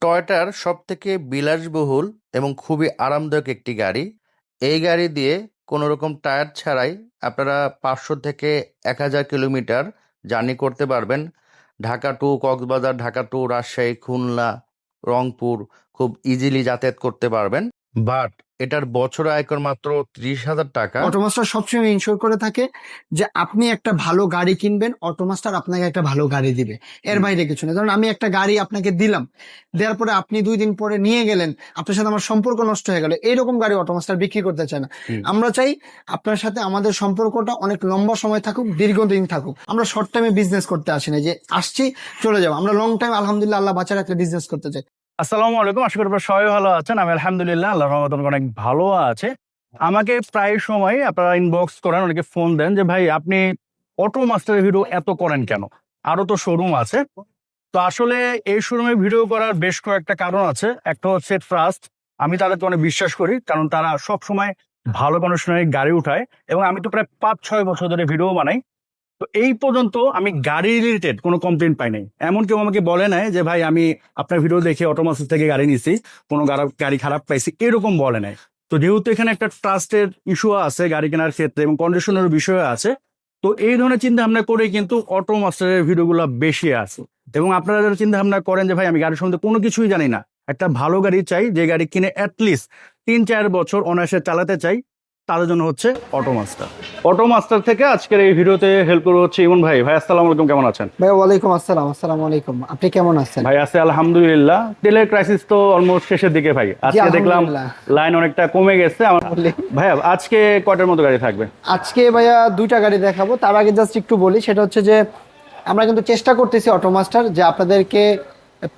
টয়োটার সবথেকে বিলাসবহুল এবং খুবই আরামদায়ক একটি গাড়ি। এই গাড়ি দিয়ে কোনো রকম টায়ার ছাড়াই আপনারা 500 থেকে 1000 কিলোমিটার জার্নি করতে পারবেন। ঢাকা টু কক্সবাজার, ঢাকা টু রাজশাহী, খুলনা, রংপুর খুব ইজিলি যাতায়াত করতে পারবেন। বাট এটার বছর আয়কর মাত্র 30,000 টাকা। অটোমাস্টার সবসময় ইনশোর করে থাকে যে আপনি একটা ভালো গাড়ি কিনবেন, অটোমাস্টার আপনাকে একটা ভালো গাড়ি দিবে। এর বাইরে কিছু না। কারণ আমি একটা গাড়ি আপনাকে দিলাম, দেওয়ার পরে আপনি 2 দিন পরে নিয়ে গেলেন, আপনার সাথে আমার সম্পর্ক নষ্ট হয়ে গেল, এইরকম গাড়ি অটোমাস্টার বিক্রি করতে চায় না। আমরা চাই আপনার সাথে আমাদের সম্পর্কটা অনেক লম্বা সময় থাকুক, দীর্ঘদিন থাকুক। আমরা শর্ট টাইমে বিজনেস করতে আসি না যে আসছি চলে যাবো। আমরা লং টাইম আলহামদুলিল্লাহ আল্লাহ বাঁচা রাখলে বিজনেস করতে চাই। আসসালামু আলাইকুম, আশা করি আপনারা সবাই ভালো আছেন। আমি আলহামদুলিল্লাহ আল্লাহর রহমতে অনেক ভালো আছে। আমাকে প্রায় সময় আপনারা ইনবক্স করেন, অনেকে ফোন দেন যে ভাই আপনি অটো মাস্টারের ভিডিও এত করেন কেন, আরো তো শোরুম আছে। তো আসলে এই শোরুমে ভিডিও করার বেশ কয়েকটা কারণ আছে। একটা হচ্ছে ট্রাস্ট, আমি তাদেরকে অনেক বিশ্বাস করি, কারণ তারা সব সময় ভালো কন্ডিশনের গাড়ি উঠায় এবং আমি তো প্রায় 5-6 বছর ধরে ভিডিও বানাই। তো এই পর্যন্ত আমি গাড়ি রিলেটেড কোনো কমপ্লেন পাই নাই। এমন কেউ আমাকে বলে নাই যে ভাই আমি আপনার ভিডিও দেখে অটোমাসিস থেকে গাড়ি নিছি, কোনো গাড়ি খারাপ পাইছি, এরকম বলে নাই। তো যেহেতু এখানে একটা ট্রাস্টের ইস্যু আছে গাড়ি কেনার ক্ষেত্রে এবং কন্ডিশনের বিষয় আছে, তো এই ধরনের চিন্তা ভাবনা করে কিন্তু অটোমাস্টারের ভিডিওগুলো বেশি আছে। এবং আপনারা যারা চিন্তা ভাবনা করেন যে ভাই আমি গাড়ির সম্বন্ধে কোনো কিছুই জানি না, একটা ভালো গাড়ি চাই, যে গাড়ি কিনে অ্যাটলিস্ট 3-4 বছর অনায়াসে চালাতে চাই, তাদের জন্য হচ্ছে অটোমাস্টার থেকে আজকের এই ভিডিওতে হেল্প করবো হচ্ছে ইমন ভাই। ভাই আসসালামু আলাইকুম, কেমন আছেন? ভাই ওয়ালাইকুম আসসালাম। আসসালামু আলাইকুম, আপনি কেমন আছেন? ভাই আছে আলহামদুলিল্লাহ। তেলের ক্রাইসিস তো অলমোস্ট শেষের দিকে ভাই। আজকে দেখলাম লাইন অনেকটা কমে গেছে আমার। ভাইয়া আজকে কয়টার মতো গাড়ি থাকবে? আজকে ভাইয়া 2টা গাড়ি দেখাবো। তার আগে জাস্ট একটু বলি, সেটা হচ্ছে যে আমরা কিন্তু চেষ্টা করতেছি অটোমাস্টার যে আপনাদেরকে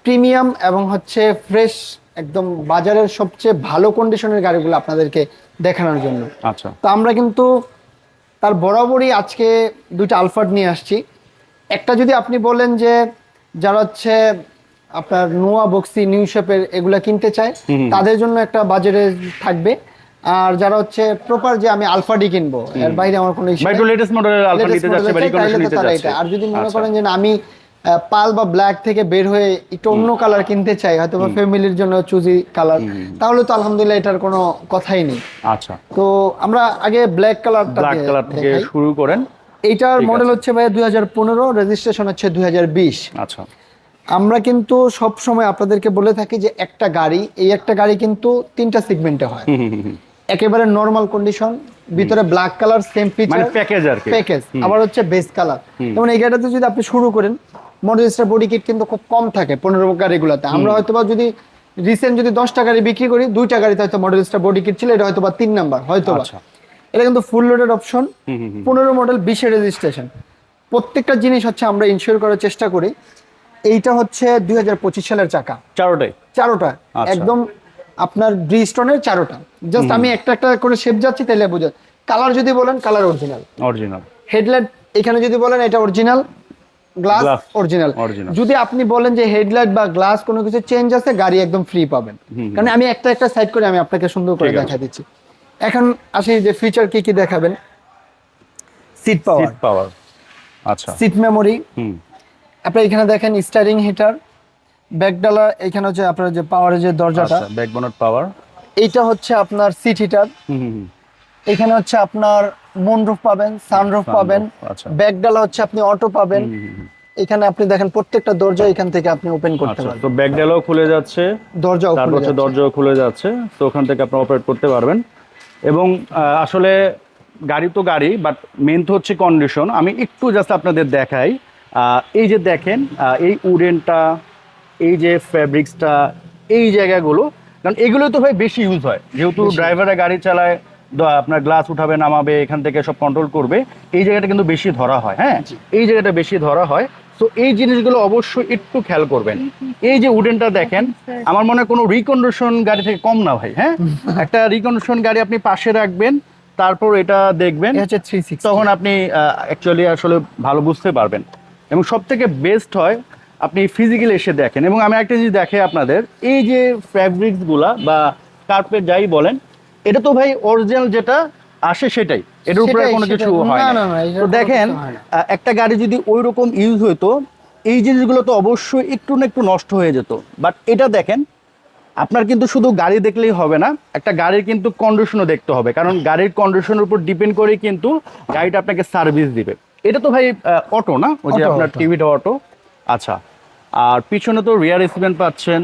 প্রিমিয়াম এবং হচ্ছে ফ্রেশ একদম বাজারের সবচেয়ে ভালো কন্ডিশনের গাড়িগুলো আপনাদেরকে দেখানোর জন্য। আচ্ছা, তো আমরা কিন্তু তার বরাবরই আজকে 2টা আলফার্ড নিয়ে আসছি। একটা যদি আপনি বলেন যে যারা হচ্ছে আপনার নোয়া বক্সি নিউ শেপের এগুলা কিনতে চায় তাদের জন্য একটা বাজেটে থাকবে। আর যারা হচ্ছে প্রপার যে আমি আলফাডি কিনবো, এর বাইরে আমার কোনো ইস্যু নাই, লেটেস্ট মডেলের আলফা নিতে যাচ্ছে, বাড়ি কন্ডিশন নিতে যাচ্ছে। আর যদি মনে করেন যে না আমি পাল বা ব্ল্যাক থেকে বের হয়ে একটু অন্য কালার কিনতে চাই, হয়তো বা ফ্যামিলির জন্য চুজি কালার, তাহলে তো আলহামদুলিল্লাহ এটার কোনো কথাই নেই। আচ্ছা, তো আমরা আগে ব্ল্যাক কালার থেকে শুরু করেন। এইটার মডেল হচ্ছে ভাই 2015, রেজিস্ট্রেশন হচ্ছে 2020। আচ্ছা, আমরা কিন্তু সব সময় আপনাদেরকে বলে থাকি যে একটা গাড়ি, এই একটা গাড়ি কিন্তু 3টা সেগমেন্টে হয়। একেবারে নরমাল কন্ডিশন, ভিতরে ব্ল্যাক কালার সেম ফিচার মানে প্যাকেজ আর কি, প্যাকেজ, আবার হচ্ছে বেস কালার। যেমন এই গাড়িটাতে যদি আপনি শুরু করেন, মডেলিস্টার বডি কিট কিন্তু খুব কম থাকে 15 গাড়িগুলোতে। আমরা হয়তোবা যদি রিসেন্ট যদি 10টা গাড়ি বিক্রি করি, 2টা গাড়িতে হয়তো মডেলিস্টার বডি কিট ছিল, এটা হয়তোবা 3 নাম্বার হয়তোবা। এটা কিন্তু full loaded option, 15 model, 20 registration. প্রত্যেকটা জিনিস হচ্ছে আমরা ইনশিওর করার চেষ্টা করি। এইটা হচ্ছে 2025 সালের চাকা, চারোটা একদম আপনার ব্রিজস্টোনের চারোটা। জাস্ট আমি একটা একটা করে শেপ যাচ্ছি, তাহলে বুঝে। কালার যদি বলেন, কালার অরিজিনাল। হেডলাইট এখানে যদি বলেন এটা অরিজিনাল, গ্লাস অরিজিনাল। যদি আপনি বলেন যে হেডলাইট বা গ্লাস কোনো কিছু চেঞ্জ আছে, গাড়ি একদম ফ্রি পাবেন। কারণ আমি একটা একটা সাইড করে আমি আপনাকে সুন্দর করে দেখা দিচ্ছি। এখন আসি যে ফিচার কি কি দেখাবেন। সিট পাওয়ার, আচ্ছা, সিট মেমোরি। আপনি এখানে দেখেন স্টিয়ারিং হিটার, ব্যাকডালা, এখানে হচ্ছে আপনার যে পাওয়ারের যে দরজাটা, ব্যাক বোনেট পাওয়ার। এইটা হচ্ছে আপনার সিট হিটার। এখানে হচ্ছে আপনার মুনরুফ পাবেন, সানরুফ পাবেন, ব্যাকডালা হচ্ছে আপনি অটো পাবেন। এখানে আপনি দেখেন প্রত্যেকটা দরজা এখান থেকে আপনি ওপেন করতে পারবেন। তো ব্যাকডালাও খুলে যাচ্ছে, দরজাও খুলে যাচ্ছে, তো ওখান থেকে আপনি অপারেট করতে পারবেন। এবং আসলে গাড়ি তো গাড়ি, বাট মেন তো হচ্ছে কন্ডিশন। আমি একটু জাস্ট আপনাদের দেখাই। এই যে দেখেন এই উডেনটা, এই যে ফ্যাব্রিক্সটা, এই জায়গাগুলো, কারণ এগুলো তো ভাই বেশি ইউজ হয়, যেহেতু ড্রাইভাররা গাড়ি চালায়, আপনার গ্লাস উঠাবে নামাবে, এখান থেকে সব কন্ট্রোল করবে, এই জায়গাটা কিন্তু বেশি ধরা হয়। হ্যাঁ, এই জায়গাটা বেশি ধরা হয়। তো এই জিনিসগুলো অবশ্যই একটু খেয়াল করবেন। এই যে উডেনটা দেখেন, আমার মনে হয় কোনো রিকন্ডিশন গাড়ি থেকে কম না ভাই। হ্যাঁ, একটা রিকন্ডিশন গাড়ি আপনি পাশে রাখবেন, তারপর এটা দেখবেন, তখন আপনি অ্যাকচুয়ালি আসলে ভালো বুঝতে পারবেন। এবং সব থেকে বেস্ট হয় আপনি ফিজিক্যালি এসে দেখেন। এবং আমি একটা জিনিস দেখে আপনাদের, এই যে ফ্যাব্রিক্সগুলা বা কার্পেট যাই বলেন, এটা তো ভাই অরিজিনাল যেটা আসে সেটাই, এটার উপরে কোনো কিছু হয় না। তো দেখেন একটা গাড়ি যদি ওই রকম ইউজ হইতো, এই জিনিসগুলো তো অবশ্যই একটু না একটু নষ্ট হয়ে যেত, বাট এটা দেখেন, আপনার কিন্তু শুধু গাড়ি দেখলেই হবে না, একটা গাড়ির কিন্তু কন্ডিশনও দেখতে হবে, কারণ গাড়ির কন্ডিশনের উপর ডিপেন্ড করে কিন্তু গাড়িটা আপনাকে সার্ভিস দিবে। এটা তো ভাই অটো না, ওই যে Auto, আপনার auto। টিভিটা অটো। আচ্ছা, আর পিছনে তো রিয়ার স্পিকার পাচ্ছেন,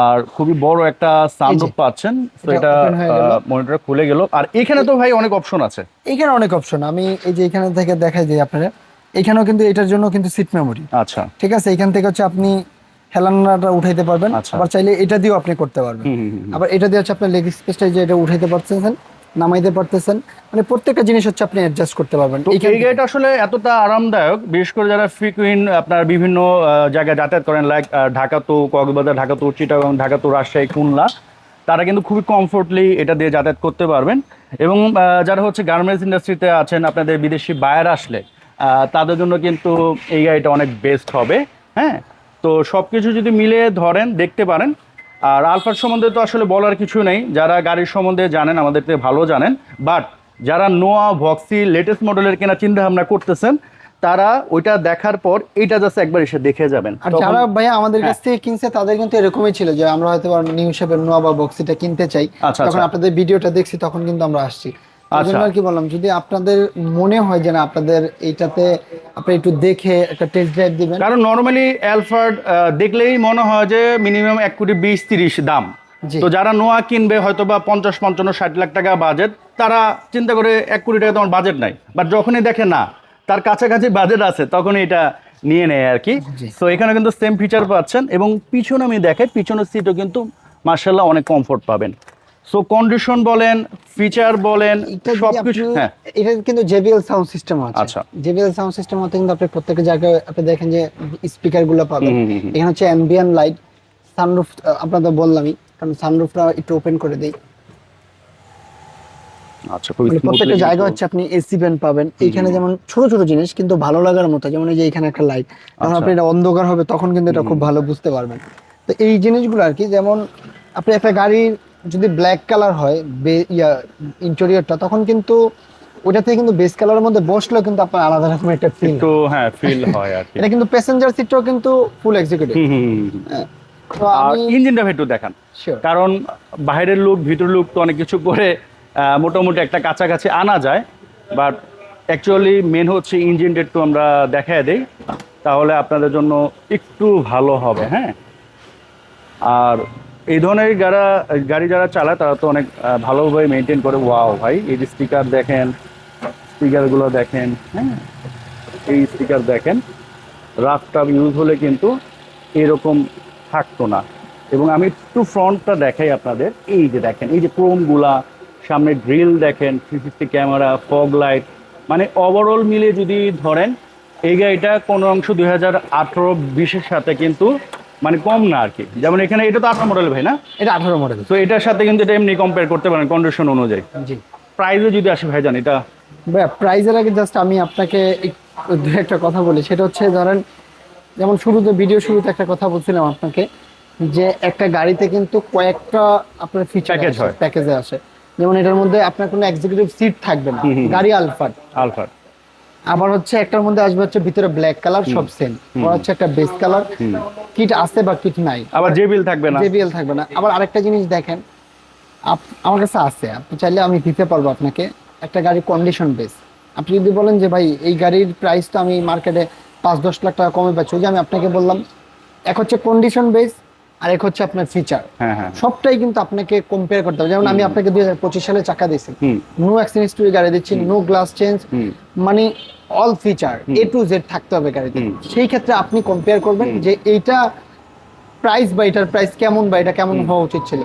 আর খুবই বড় একটা সাউন্ড পাচ্ছেন। তো এটা এটা open হয়ে গেল। মনিটর খুলে গেল, আর এখানে তো ভাই অনেক অপশন আছে। এখানে অনেক অপশন, আমি এই যে এখানে থেকে দেখাই দিই আপনারা, এখানেও কিন্তু এটার জন্য কিন্তু সিট মেমোরি, আচ্ছা, ঠিক আছে। এখান থেকে হচ্ছে আপনি হেলানটা উঠাইতে পারবেন, আচ্ছা। আবার চাইলে এটা দিয়েও আপনি করতে পারবেন। আবার এটা দিয়ে হচ্ছে আপনার লেগ স্পেসটা যে এটা উঠাইতে পারতেছেন, নামাইতে পারতেছেন, মানে প্রত্যেকটা জিনিস হচ্ছে আপনি অ্যাডজাস্ট করতে পারবেন। তো এই গাড়িটা আসলে এতটা আরামদায়ক, বিশেষ করে যারা ফ্রিকুয়েন্ট আপনার বিভিন্ন জায়গায় যাতায়াত করেন, like Dhaka to Cox's Bazar, Dhaka to Chittagong, Dhaka to Rajshahi, Khulna, তারা কিন্তু খুবই কমফোর্টলি এটা দিয়ে যাতায়াত করতে পারবেন। এবং যারা হচ্ছে গার্মেন্টস ইন্ডাস্ট্রিতে আছেন, আপনাদের বিদেশি বায়ার আসলে তাদের জন্য কিন্তু এই গাড়িটা অনেক বেস্ট হবে। হ্যাঁ, তো সব কিছু যদি মিলে ধরেন দেখতে পারেন। আর আলফার সম্বন্ধে তো আসলে বলার কিছু নেই, যারা গাড়ির সম্বন্ধে জানেন আমাদের থেকে ভালো জানেন, বাট যারা নোয়া ভক্সি লেটেস্ট মডেলের কেনা চিন্তা ভাবনা করতেছেন, তারা ওইটা দেখার পর এইটা জাস্ট একবার এসে দেখে যাবেন। আর তখন- যারা ভাইয়া আমাদের কাছ থেকে কিনছে তাদের কিন্তু এরকমই ছিল যে আমরা হয়তো নিউ শেপের নোয়া বা বক্সিটা কিনতে চাই, আচ্ছা, তখন আচ্ছা। আপনাদের ভিডিওটা দেখছি তখন কিন্তু আমরা আসছি। এই জন্য আচ্ছা। আর কি বললাম, যদি আপনাদের মনে হয় যে না আপনাদের এইটাতে আপনি একটু দেখে একটা টেস্ট ড্রাইভ দিবেন। কারণ নর্মালি অ্যালফার্ড দেখলেই মনে হয় যে মিনিমাম 1,20,30 দাম। জি। তো যারা নোয়া কিনবে হয়তো বা 50, 55, 60 লাখ টাকা বাজেট, তারা চিন্তা করে 1 কোটি টাকা তোমার বাজেট নাই, বাট যখনই দেখে না তার কাছাকাছি বাজেট আছে, তখন এটা নিয়ে নেয় আর কি। জি। তো এখানে কিন্তু সেম ফিচার পাচ্ছেন, এবং পিছনে আমি দেখাই, পিছনের সিটও কিন্তু মার্শাল্লাহ অনেক কমফোর্ট পাবেন। সো কন্ডিশন বলেন, ফিচার বলেন, এটা যদি সবকিছু। আপনি- হ্যাঁ, এটা কিন্তু JBL সাউন্ড সিস্টেম আছে। আচ্ছা। JBL সাউন্ড সিস্টেম মতে কিন্তু আপনি প্রত্যেকটা জায়গায় আপনি দেখেন যে স্পিকার গুলো পাবেন। এখানে হচ্ছে অ্যাম্বিয়েন্ট লাইট, সানরুফ আপনাদের বললামই, কারণ সানরুফটা একটু ওপেন করে দেই। আচ্ছা, খুবই মানে প্রত্যেকটা smoothly জায়গা কিন্তু- হচ্ছে আপনি এসি ভেন্ট পাবেন। এইখানে যেমন ছোট ছোট জিনিস কিন্তু ভালো লাগার মতো, যেমন এই যে এখানে একটা লাইট, যখন আচ্ছা। আপনি এটা অন্ধকার হবে তখন কিন্তু এটা খুব ভালো বুঝতে পারবেন। তো এই জিনিসগুলো আর কি, যেমন আপনি একটা গাড়ির যদি ব্ল্যাক কালার হয় ইন্টেরিয়রটা, তখন কিন্তু ওটা থেকে কিন্তু বেস কালারের মধ্যে বসলেও কিন্তু আপনার আলাদা রকমের একটা ফিল। একটু হ্যাঁ ফিল হয় আর কি। এটা কিন্তু প্যাসেঞ্জার সিটটাও কিন্তু ফুল এক্সিকিউটিভ। তো আর আমি ইঞ্জিনটা একটু দেখান, শিওর কারণ বাইরের লুক ভিতর লুক তো অনেক কিছু করে মোটামুটি একটা কাছাকাছি আনা যায়, বাট অ্যাকচুয়ালি মেন হচ্ছে ইঞ্জিনটা একটু আমরা দেখায় দেই, তাহলে আপনাদের জন্য একটু ভালো হবে। হ্যাঁ, আর এই ধরনের গাড়ি যারা চালায় তারা তো অনেক ভালোভাবে মেনটেন করে। ওয়াও ভাই, এই যে স্টিকার দেখেন, স্টিকারগুলো দেখেন। হ্যাঁ, এই স্টিকার দেখেন, রাফ টাফ ইউজ হলে কিন্তু এরকম থাকতো না। এবং আমি একটু ফ্রন্টটা দেখাই আপনাদের, এই যে দেখেন, এই যে ক্রোমগুলা, সামনে ড্রিল দেখেন, 360 ক্যামেরা, ফগ লাইট, মানে ওভারঅল মিলে যদি ধরেন এই গাড়িটা কোনো অংশ 2018-20-এর সাথে কিন্তু মানে কম না আর কি। যেমন এখানে এটা তো 18 মডেল ভাই না, এটা 18 মডেল। তো এটার সাথে কিন্তু এটা এমনি কম্পেয়ার করতে পারেন কন্ডিশন অনুযায়ী। জি প্রাইসে যদি আসে ভাই, জান এটা ভাইয়া, প্রাইজের আগে জাস্ট আমি আপনাকে দু একটা কথা বলি। সেটা হচ্ছে ধরেন, যেমন ভিডিও শুরুতে একটা কথা বলছিলাম আপনাকে, যে একটা গাড়িতে কিন্তু কয়েকটা আপনার ফিচার Package হয়। প্যাকেজে আসে। যেমন এটার মধ্যে আপনার কোনো এক্সিকিউটিভ সিট থাকবে না, গাড়ি আলফার। আলফার, আবার হচ্ছে একটার মধ্যে আসবে হচ্ছে ভিতরে ব্ল্যাক কালার, সব সেম। ওরা হচ্ছে একটা বেস কালার, কিট আছে বা কিট নাই, আবার জেবিল থাকবে না। JBL থাকবে না। আবার আরেকটা জিনিস দেখেন, আমার কাছে আছে, আপনি চাইলে আমি দিতে পারবো আপনাকে একটা গাড়ি কন্ডিশন বেস। আপনি যদি বলেন যে ভাই এই গাড়ির প্রাইস তো আমি মার্কেটে 5-10 লাখ টাকা কমে পাচ্ছি, ওই যে আমি আপনাকে বললাম, এক হচ্ছে কন্ডিশন বেস আর এক হচ্ছে আপনার ফিচার। হ্যাঁ হ্যাঁ, সবটাই কিন্তু আপনাকে কম্পেয়ার করতে হবে। যেমন আমি আপনাকে 2025 সালে চাকা দিয়েছি, হুম। নো অ্যাক্সিডেন্ট হিস্টরি গাড়ি দিচ্ছি, নো গ্লাস চেঞ্জ, মানে all feature A to Z থাকতে হবে গাড়িতে। সেই ক্ষেত্রে আপনি কম্পেয়ার করবেন যে এইটা প্রাইস বা এটার প্রাইস কেমন, বা এটা কেমন হওয়া উচিত ছিল।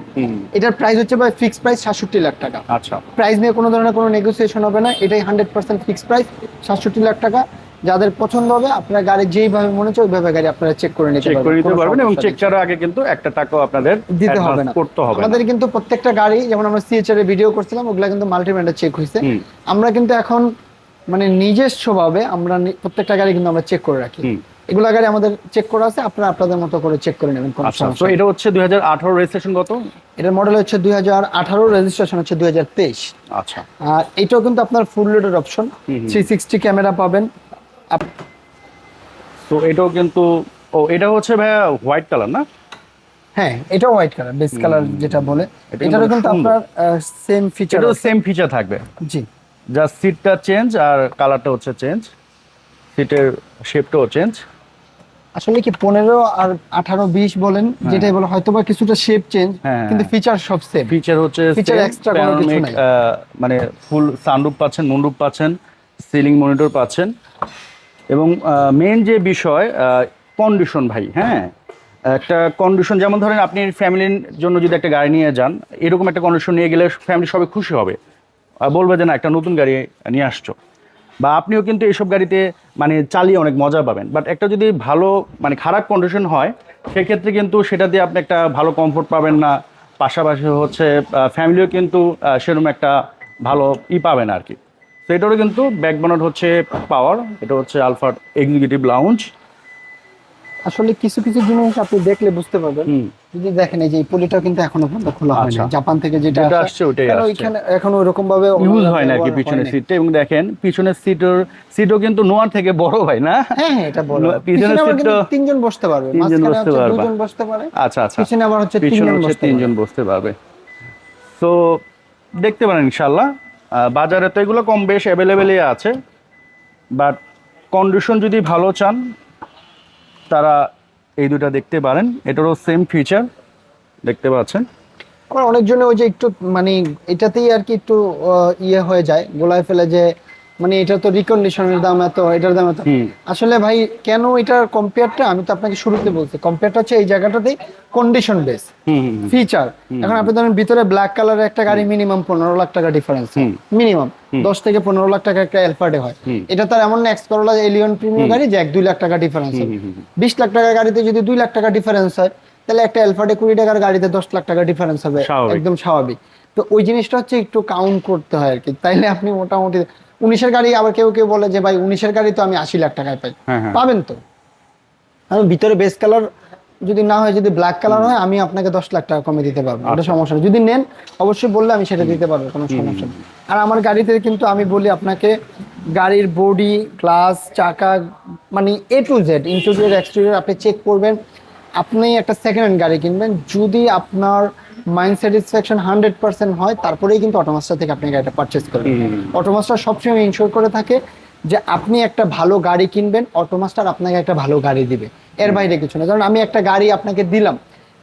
এটার প্রাইস হচ্ছে ভাই ফিক্স প্রাইস 67 লাখ টাকা। আচ্ছা, প্রাইস নিয়ে কোনো ধরনের কোনো নেগোসিয়েশন হবে না, এটাই 100% ফিক্স প্রাইস 67 লাখ টাকা। যাদের পছন্দ হবে আপনার গাড়ি যেইভাবে মনে হচ্ছে ওইভাবে গাড়ি আপনারা চেক করে নিতে চেক করে নিতে কোনো পারবেন, এবং সমস্যা চেক নেই। ছাড়া আগে কিন্তু একটা টাকাও আপনাদের দিতে হবে advance না, করতে হবে না। আমাদের কিন্তু প্রত্যেকটা গাড়ি, যেমন আমরা CHR এর ভিডিও করছিলাম, ওগুলা কিন্তু মাল্টিব্র্যান্ডে চেক হয়েছে। আমরা কিন্তু এখন মানে নিজস্ব ভাবে আমরা প্রত্যেকটা গাড়ি কিন্তু আমরা চেক করে রাখি। এগুলা গাড়ি আমাদের চেক করা আছে, আপনারা আপনাদের মতো করে চেক করে নেবেন, কোনো আচ্ছা, তো সমস্যা নেই। এটা হচ্ছে 2018 রেজিস্ট্রেশন কত? এটার মডেল হচ্ছে 2018, রেজিস্ট্রেশন হচ্ছে 2023। আচ্ছা, আর এটাও কিন্তু আপনার ফুল লোডের অপশন, 360 ক্যামেরা পাবেন। তো এটাও কিন্তু, ও এটা হচ্ছে ভাইয়া হোয়াইট কালার না? হ্যাঁ, এটাও হোয়াইট কালার, বেস কালার যেটা বলে। এটা কিন্তু এটারও অনেক কিন্তু সুন্দর। আপনার সেম ফিচার এটাও আছে। সেম ফিচার থাকবে, জি। জাস্ট সিটটা চেঞ্জ আর কালারটা হচ্ছে চেঞ্জ, সিটের শেপটাও চেঞ্জ। আসলে কি 15 আর 18 20 বলেন যেটাই বলে হয়তোবা কিছুটা শেপ চেঞ্জ, হ্যাঁ, কিন্তু ফিচার সব সেম। ফিচার হচ্ছে ফিচার same, এক্সট্রা কোনো কিছু panoramic, নাই। মানে ফুল সানরুফ পাচ্ছেন, মুনরুফ পাচ্ছেন, সিলিং মনিটর পাচ্ছেন, এবং মেন যে বিষয় কন্ডিশন ভাই, হ্যাঁ, একটা কন্ডিশন যেমন ধরেন আপনি ফ্যামিলির জন্য যদি একটা গাড়ি নিয়ে যান, এরকম একটা কন্ডিশন নিয়ে গেলে ফ্যামিলি সবাই খুশি হবে, বলবে যে না একটা নতুন গাড়ি নিয়ে আসছো। বা আপনিও কিন্তু এইসব গাড়িতে মানে চালিয়ে অনেক মজা পাবেন। বাট একটা যদি ভালো মানে খারাপ কন্ডিশন হয়, সেক্ষেত্রে কিন্তু সেটা দিয়ে আপনি একটা ভালো কমফোর্ট পাবেন না, পাশাপাশি হচ্ছে ফ্যামিলিও কিন্তু সেরকম একটা ভালো পাবে না আর কি। তো এটারও কিন্তু ব্যাকবোনেট হচ্ছে পাওয়ার, এটা হচ্ছে আলফার এক্সিকিউটিভ লাউঞ্জ। আসলে কিছু কিছু জিনিস আপনি দেখলে বুঝতে পারবেন। হুম। যদি দেখেন এই যে এই পলিটাও কিন্তু এখনো পর্যন্ত খোলা হয়নি, আচ্ছা, জাপান থেকে যেটা যেটা আসে, আসছে ওইটাই কারণ আসছে, ওইখানে এখনো ওরকম ভাবে ইউজ ওনারা হয় না আর কি ব্যবহার পিছনের হয়নি। সিটটা। এবং দেখেন পিছনের সিটও কিন্তু নোয়ার থেকে বড় ভাই না? হ্যাঁ হ্যাঁ, এটা বড়। পিছনের পিছনে আবার কিন্তু সিটটা তিনজন বসতে পারবে, তিনজন মাঝখানে বসতে হচ্ছে পারবা। দুজন বসতে পারে, আচ্ছা আচ্ছা, পিছনে আবার হচ্ছে পিছনে তিনজন হচ্ছে বসতে তিনজন পারে। বসতে পারবে। তো দেখতে পারেন ইনশাল্লাহ, বাজারে তো এগুলো কম বেশ অ্যাভেলেবেলই আছে। বাট কন্ডিশন যদি ভালো চান, তারা এই দুটা দেখতে পারেন। এটারও সেম ফিচার দেখতে পাচ্ছেন। আবার অনেকজনে ওই যে একটু মানে এটাতেই আর কি একটু ইয়ে হয়ে যায়, গোলায় ফেলে যে মানে এটা তো রিকন্ডিশনের দাম এত, এটার দাম এত। হুম। আসলে ভাই কেন এটার কম্পেয়ারটা আমি তো আপনাকে শুরুতে বলছি, কম্পেয়ারটা হচ্ছে এই জায়গাটাতেই কন্ডিশন বেস হুম হুম হুম, ফিচার। এখন আপনি ধরেন ভিতরে ব্ল্যাক কালারের একটা গাড়ি মিনিমাম 15 লাখ টাকা ডিফারেন্স, হুম। মিনিমাম 10 থেকে 15 লাখ টাকা একটা এলফার্ডে হয়। হুম। এটা তার এমন না এক্স করোলা এলিয়ন প্রিমিয়াম গাড়ি যে 1-2 লাখ টাকা ডিফারেন্স হবে। 20 লাখ টাকার গাড়িতে যদি 2 লাখ টাকা ডিফারেন্স হয়, তাহলে একটা এলফার্ডে 20 টাকার গাড়িতে 10 লাখ টাকা ডিফারেন্স হবে, স্বাভাবিক। একদম স্বাভাবিক। তো ওই জিনিসটা হচ্ছে একটু কাউন্ট করতে হয় আর কি, তাইলে আপনি মোটামুটি 19-এর গাড়ি, আবার কেউ কেউ বলে যে ভাই 19-এর গাড়ি তো আমি 80 লাখ টাকায় পাই, হ্যাঁ হ্যাঁ। পাবেন তো। কারণ ভিতরে বেস কালার যদি না হয়, যদি ব্ল্যাক কালার হয়, আমি আপনাকে 10 লাখ টাকা কমে দিতে পারবো, ওটা আচ্ছা। সমস্যা নেই। যদি নেন অবশ্যই বললে আমি সেটা দিতে পারবো, কোনো সমস্যা নেই। আর আমার গাড়িতে কিন্তু আমি বলি আপনাকে, গাড়ির বডি, গ্লাস, চাকা, মানে A to Z interior exterior আপনি চেক করবেন। আপনি একটা সেকেন্ড হ্যান্ড গাড়ি কিনবেন, যদি আপনার মাইন্ড স্যাটিসফ্যাকশন 100% হয়, তারপরেই কিন্তু অটোমাস্টার থেকে আপনি গাড়িটা পারচেস করবেন। অটোমাস্টার সবসময় ইনশিওর করে থাকে যে আপনি একটা ভালো গাড়ি কিনবেন, অটোমাস্টার আপনাকে একটা ভালো গাড়ি দিবে, এর বাইরে কিছু না। কারণ আমি একটা গাড়ি আপনাকে দিলাম,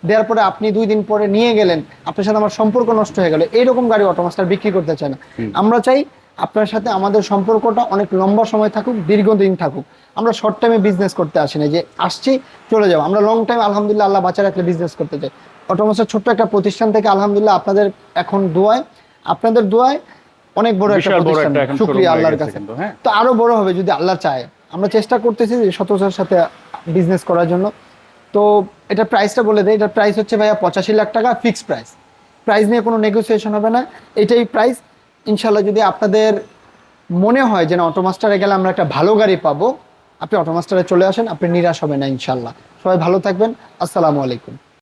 দেওয়ার পরে আপনি 2 দিন পরে নিয়ে গেলেন, আপনার সাথে আমার সম্পর্ক নষ্ট হয়ে গেল, এইরকম গাড়ি অটোমাস্টার বিক্রি করতে চায় না। আমরা চাই আপনার সাথে আমাদের সম্পর্কটা অনেক লম্বা সময় থাকুক, দীর্ঘদিন থাকুক। আমরা শর্ট টাইমে বিজনেস করতে আসি না যে আসছি চলে যাবো, আমরা লং টাইম আলহামদুলিল্লাহ আল্লাহ বাঁচা রাখলে বিজনেস করতে চাই। অটোমাস্টার ছোট্ট একটা প্রতিষ্ঠান থেকে আলহামদুলিল্লাহ আপনাদের এখন দোয়ায়, আপনাদের দোয়ায় অনেক বড় একটা বিশাল বড় প্রতিষ্ঠান, একটা এখন শোরুম শুকরিয়া হয়ে আল্লাহর গেছে কাছে। কিন্তু, হ্যাঁ। তো আরো বড় হবে যদি আল্লাহ চায়। আমরা চেষ্টা করতেছি যে সততার সাথে বিজনেস করার জন্য। তো এটা প্রাইসটা বলে দেয়, এটার প্রাইস হচ্ছে ভাইয়া 85 লাখ টাকা ফিক্সড প্রাইস। প্রাইস নিয়ে কোনো নেগোসিয়েশন হবে না, এটাই প্রাইস। ইনশাল্লাহ যদি আপনাদের মনে হয় যে না অটোমাস্টারে গেলে আমরা একটা ভালো গাড়ি পাবো, আপনি অটোমাস্টারে চলে আসেন, আপনি নিরাশ হবেন না ইনশাল্লাহ। সবাই ভালো থাকবেন, আসসালামু আলাইকুম।